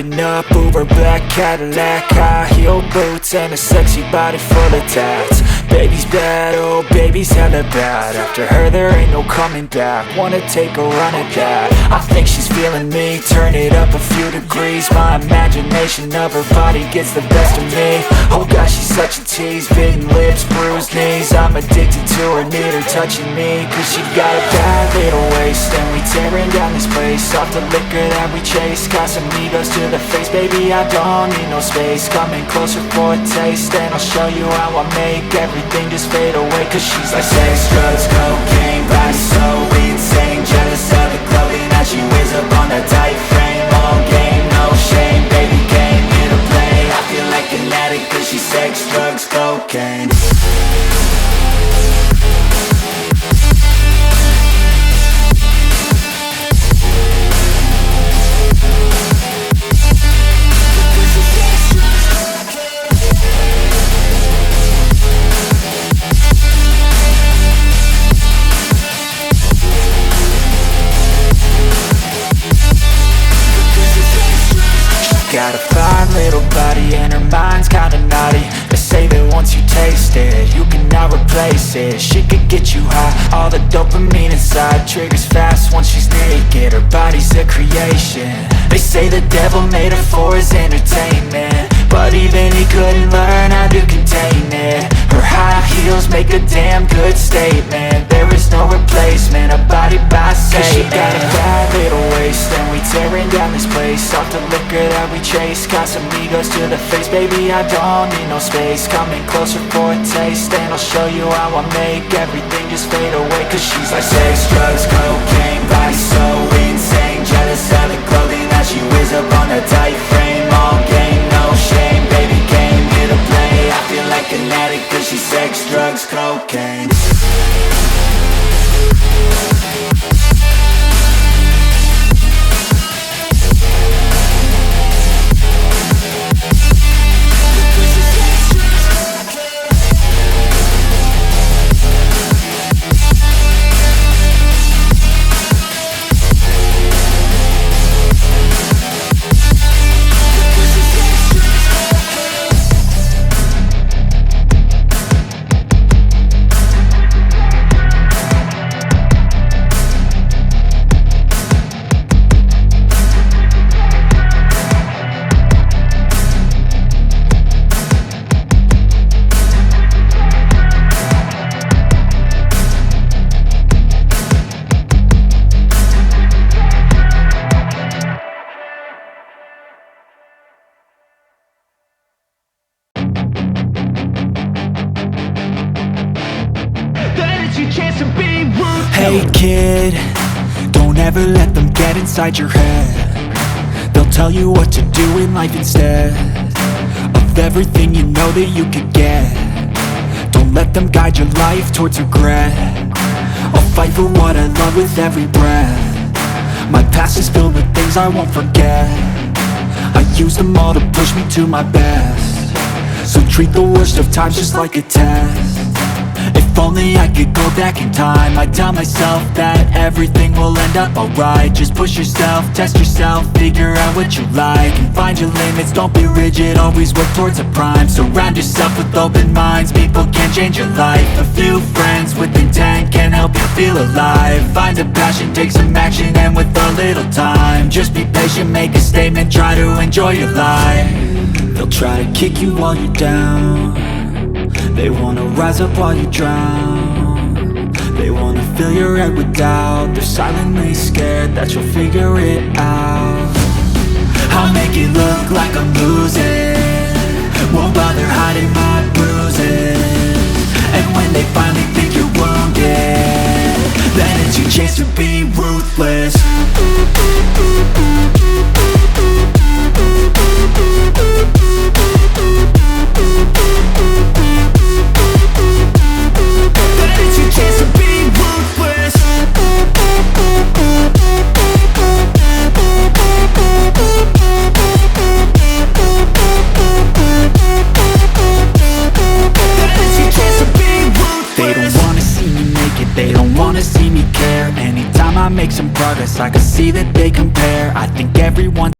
Driving up Uber black Cadillac, high heel boots and a sexy body full of tats. Baby's bad, oh baby's hella bad. After her there ain't no coming back. Wanna take a run at that. I think she's feeling me, turn it up a few degrees. My imagination of her body gets the best of me. Oh gosh, she's such a tease, bitten lips, bruised knees. I'm addicted to her, need her touching me. Cause she got a bad little waist, and we tearing down this place. Off the liquor that we chase, got some egos to the face. Baby, I don't need no space. Coming closer for a taste, and I'll show you how I make everything just fade away. Cause she's like sex, drugs, cocaine, body so insane. Jealous of the clothing that she wears up on that tight frame. All game, no shame, baby came here to play. I feel like an addict cause she's sex, drugs, cocaine. Got a fine little body and her mind's kinda naughty. They say that once you taste it, you cannot replace it. She could get you high, all the dopamine inside triggers fast once she's naked. Her body's a creation. They say the devil made her for his entertainment, but even he couldn't learn how to contain it. Her high heels make a damn good statement. There is no replacement, a body by Satan. Cause she got a bad little waist, and we tearing down this place. Off the liquor that we chase, got some egos to the face. Baby, I don't need no space. Coming closer for a taste, and I'll show you how I make everything just fade away. Cause she's like sex, drugs, cocaine, body so insane. Jealous of the clothing that she wears up on that tight frame. All game, no shame, baby came here to play. I feel like an addict cause she's sex, drugs, cocaine. Hey kid, don't ever let them get inside your head. They'll tell you what to do in life instead of everything you know that you could get. Don't let them guide your life towards regret. I'll fight for what I love with every breath. My past is filled with things I won't forget. I use them all to push me to my best. So treat the worst of times just like a test. If only I could go back in time, I'd tell myself that everything will end up alright. Just push yourself, test yourself, figure out what you like, and find your limits, don't be rigid, always work towards a prime. Surround yourself with open minds, people can change your life. A few friends with intent can help you feel alive. Find a passion, take some action, and with a little time, just be patient, make a statement, try to enjoy your life. They'll try to kick you while you're down. They wanna rise up while you drown. They wanna fill your head with doubt. They're silently scared that you'll figure it out. I'll make it look like I'm losing, won't bother hiding my bruises. And when they finally think you're wounded, then it's your chance to be ruthless. I make some progress, I can see that they compare. I think everyone